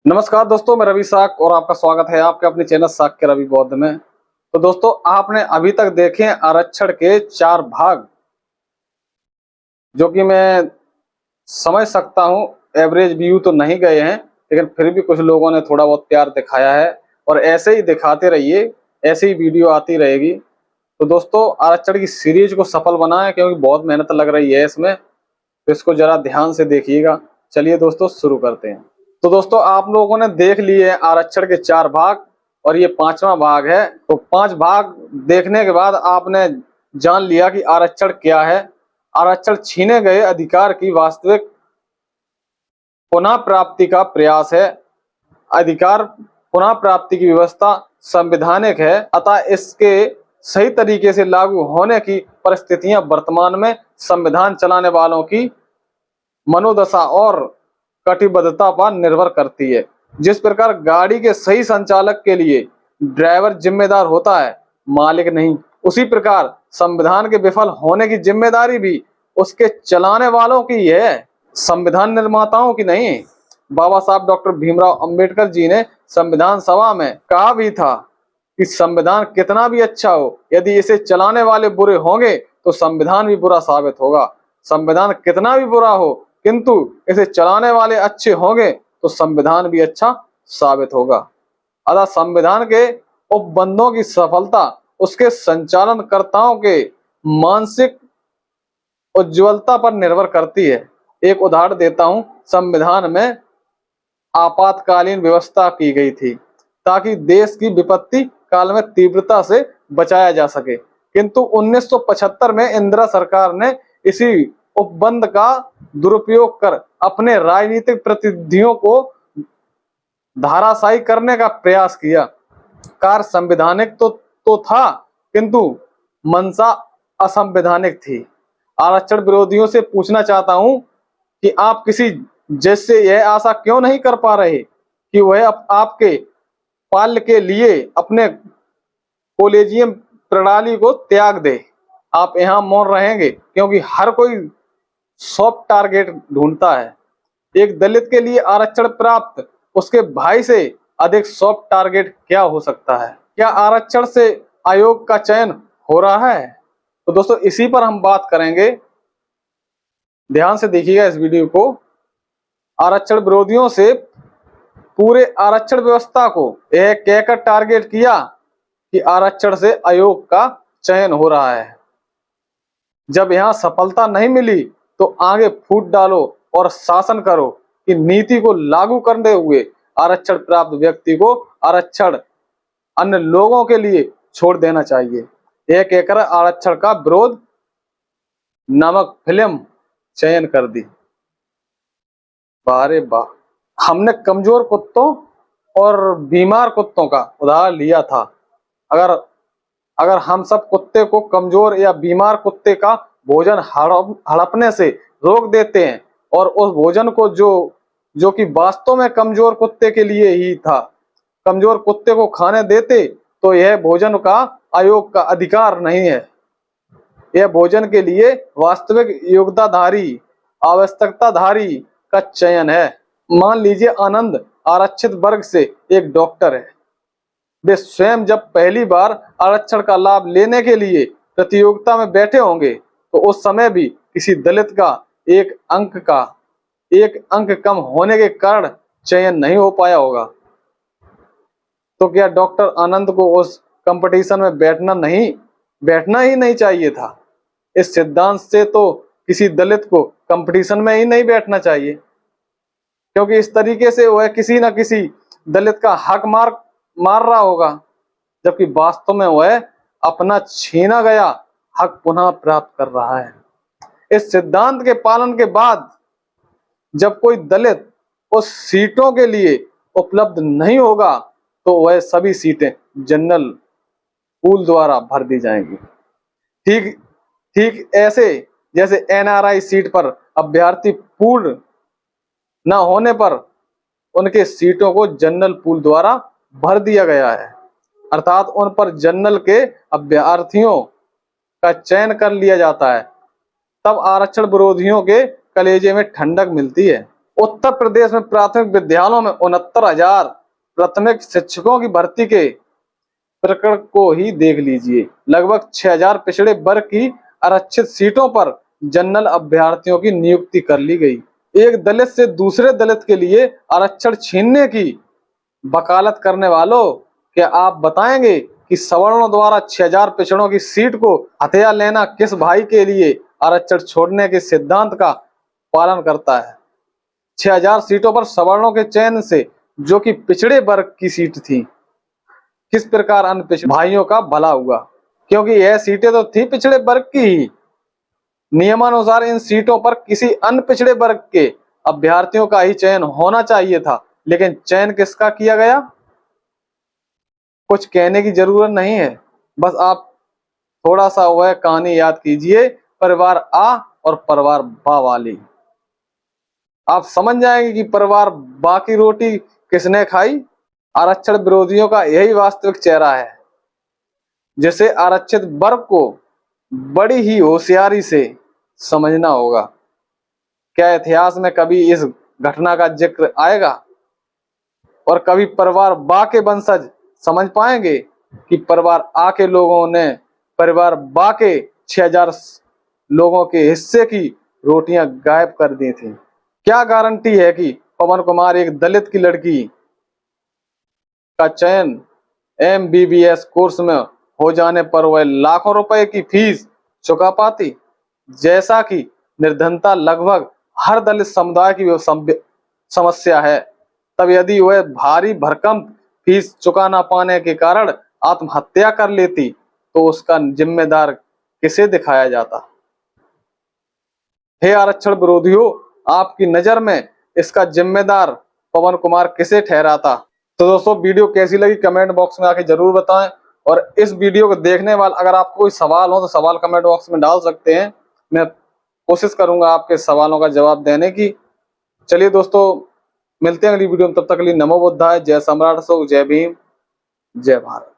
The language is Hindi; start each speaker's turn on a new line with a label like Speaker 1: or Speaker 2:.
Speaker 1: नमस्कार दोस्तों, मैं रवि साक और आपका स्वागत है आपके अपने चैनल साक के रवि बौद्ध में। तो दोस्तों, आपने अभी तक देखे आरक्षण के 4 भाग, जो कि मैं समझ सकता हूँ एवरेज व्यू तो नहीं गए हैं, लेकिन फिर भी कुछ लोगों ने थोड़ा बहुत प्यार दिखाया है और ऐसे ही दिखाते रहिए, ऐसे ही वीडियो आती रहेगी। तो दोस्तों, आरक्षण की सीरीज को सफल बनाएं, क्योंकि बहुत मेहनत लग रही है इसमें, तो इसको जरा ध्यान से देखिएगा। चलिए दोस्तों, शुरू करते हैं। तो दोस्तों, आप लोगों ने देख लिए आरक्षण के 4 भाग और ये 5वां भाग है। तो 5 भाग देखने के बाद आपने जान लिया कि आरक्षण क्या है। आरक्षण छीने गए अधिकार की वास्तविक पुनः प्राप्ति का प्रयास है। अधिकार पुनः प्राप्ति की व्यवस्था संवैधानिक है, अतः इसके सही तरीके से लागू होने की परिस्थितियां वर्तमान में संविधान चलाने वालों की मनोदशा और कटिबद्धता पर निर्भर करती है। जिस प्रकार गाड़ी के सही संचालक के लिए ड्राइवर जिम्मेदार होता है, मालिक नहीं, उसी प्रकार संविधान के विफल होने की जिम्मेदारी भी उसके चलाने वालों की है, संविधान निर्माताओं की नहीं। बाबा साहब डॉक्टर भीमराव अंबेडकर जी ने संविधान सभा में कहा भी था कि संविधान कितना भी अच्छा हो, यदि इसे चलाने वाले बुरे होंगे तो संविधान भी बुरा साबित होगा। संविधान कितना भी बुरा हो, किंतु इसे चलाने वाले अच्छे होंगे तो संविधान भी अच्छा साबित होगा। अतः संविधान के उपबंधों की सफलता उसके संचालनकर्ताओं के मानसिक उज्ज्वलता पर निर्भर करती है। एक उदाहरण देता हूं। संविधान में आपातकालीन व्यवस्था की गई थी ताकि देश की विपत्ति काल में तीव्रता से बचाया जा सके, किंतु 1975 में इंदिरा सरकार ने इसी उपबंध का दुरुपयोग कर अपने राजनीतिक प्रतिनिधियों को धाराशायी करने का प्रयास किया। कार्य संवैधानिक तो था, किंतु मंशा असंवैधानिक थी। आरक्षण विरोधियों से पूछना चाहता हूं कि आप किसी जज से यह आशा क्यों नहीं कर पा रहे कि वह आपके पाल्य के लिए अपने कॉलेजियम प्रणाली को त्याग दे। आप यहाँ मौन रहेंगे क्योंकि हर कोई सॉफ्ट टारगेट ढूंढता है। एक दलित के लिए आरक्षण प्राप्त उसके भाई से अधिक सॉफ्ट टारगेट क्या हो सकता है? क्या आरक्षण से आयोग का चयन हो रहा है? तो दोस्तों, इसी पर हम बात करेंगे। ध्यान से देखिएगा इस वीडियो को। आरक्षण विरोधियों से पूरे आरक्षण व्यवस्था को यह कहकर टारगेट किया कि आरक्षण से आयोग का चयन हो रहा है। जब यहाँ सफलता नहीं मिली तो आगे फूट डालो और शासन करो कि नीति को लागू करते हुए आरक्षण प्राप्त व्यक्ति को आरक्षण अन्य लोगों के लिए छोड़ देना चाहिए। यह कहकर आरक्षण का विरोध नामक फिल्म चयन कर दी। बारे वाह, हमने कमजोर कुत्तों और बीमार कुत्तों का उदाहरण लिया था। अगर हम सब कुत्ते को कमजोर या बीमार कुत्ते का भोजन हड़पने से रोक देते हैं और उस भोजन को जो कि वास्तव में कमजोर कुत्ते के लिए ही था, कमजोर कुत्ते को खाने देते, तो यह भोजन का आयोग का अधिकार नहीं है। यह भोजन के लिए वास्तविक योग्यताधारी, आवश्यकताधारी का चयन है। मान लीजिए आनंद आरक्षित वर्ग से एक डॉक्टर है। वे स्वयं जब पहली बार आरक्षण का लाभ लेने के लिए प्रतियोगिता में बैठे होंगे तो उस समय भी किसी दलित का एक अंक कम होने के कारण चयन नहीं हो पाया होगा। तो क्या डॉक्टर आनंद को उस कंपटीशन में बैठना ही नहीं चाहिए था? इस सिद्धांत से तो किसी दलित को कंपटीशन में ही नहीं बैठना चाहिए, क्योंकि इस तरीके से वह किसी न किसी दलित का हक मार रहा होगा, जबकि वास्तव में वह अपना छीना गया हक पुनः प्राप्त कर रहा है। इस सिद्धांत के पालन के बाद जब कोई दलित उस सीटों के लिए उपलब्ध नहीं होगा तो वह सभी सीटें जनरल पूल द्वारा भर दी जाएंगी। ठीक ऐसे जैसे एनआरआई सीट पर अभ्यर्थी पूर्ण न होने पर उनके सीटों को जनरल पूल द्वारा भर दिया गया है, अर्थात उन पर जनरल के अभ्यर्थियों का चयन कर लिया जाता है। तब आरक्षण विरोधियों के कलेजे में ठंडक मिलती है। उत्तर प्रदेश में प्राथमिक विद्यालयों में 69,000 प्राथमिक शिक्षकों की भर्ती के प्रकरण को ही देख लीजिए। लगभग 6,000 पिछड़े वर्ग की आरक्षित सीटों पर जनरल अभ्यर्थियों की नियुक्ति कर ली गई। एक दलित से दूसरे दलित के लिए आरक्षण छीनने की वकालत करने वालों, क्या आप बताएंगे कि सवर्णों द्वारा 6,000 पिछड़ों की सीट को हथिया लेना किस भाई के लिए आरक्षण छोड़ने के सिद्धांत का पालन करता है? 6,000 सीटों पर सवर्णों के चयन से, जो कि पिछड़े वर्ग की सीट थी, किस प्रकार अन्य पिछड़े भाइयों का भला हुआ? क्योंकि यह सीटें तो थी पिछड़े वर्ग की ही। नियमानुसार इन सीटों पर किसी अन्य पिछड़े वर्ग के अभ्यर्थियों का ही चयन होना चाहिए था, लेकिन चयन किसका किया गया? कुछ कहने की जरूरत नहीं है, बस आप थोड़ा सा वह कहानी याद कीजिए, परिवार आ और परिवार बा वाली। आप समझ जाएंगे कि परिवार बा की रोटी किसने खाई। आरक्षण विरोधियों का यही वास्तविक चेहरा है, जिसे आरक्षित वर्ग को बड़ी ही होशियारी से समझना होगा। क्या इतिहास में कभी इस घटना का जिक्र आएगा? और कभी परिवार बा के वंशज समझ पाएंगे कि परिवार आ के लोगों ने परिवार बा के 6,000 लोगों के हिस्से की रोटियां गायब कर दी थी? क्या गारंटी है कि पवन कुमार एक दलित की लड़की का चयन MBBS कोर्स में हो जाने पर वह लाखों रुपए की फीस चुका पाती, जैसा कि निर्धनता लगभग हर दलित समुदाय की समस्या है? तब यदि वह भारी भरकम फीस चुका ना पाने के कारण आत्महत्या कर लेती, तो उसका जिम्मेदार किसे दिखाया जाता? हे आरक्षण विरोधियों, आपकी नजर में इसका जिम्मेदार पवन कुमार किसे ठहराता? तो दोस्तों, वीडियो कैसी लगी कमेंट बॉक्स में आके जरूर बताएं। और इस वीडियो को देखने वाले अगर आपको कोई सवाल हो तो सवाल कमेंट बॉक्स में डाल सकते हैं। मैं कोशिश करूंगा आपके सवालों का जवाब देने की। चलिए दोस्तों, मिलते हैं अगली वीडियो में। तब तक के लिए नमो बुद्धाय, जय सम्राट अशोक, जय भीम, जय भारत।